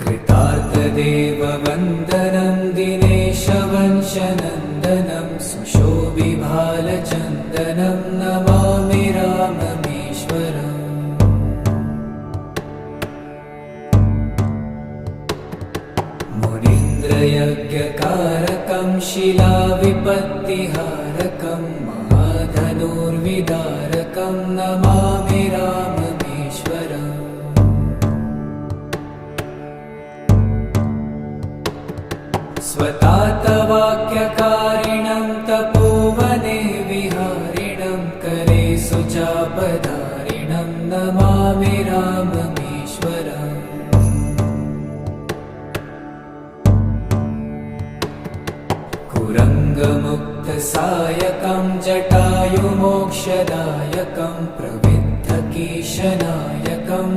कृतार्थदेववन्दनं दिनेशवंशनन्दनं सुशोभिभालचन्दनं नमामि राममीश्वरम्। मुनीन्द्रयज्ञकारकं शिलाविपत्तिहारकं महाधनुर्विदारकं नमामि राममीश्वरम्। स्वतातवाक्यकारिणं तपोवने विहारिणं करे सुचापधारिणं नमामि राममीश्वरम्। कुरङ्गमुक्तसायकं जटायुमोक्षदायकं प्रविद्धकीशनायकं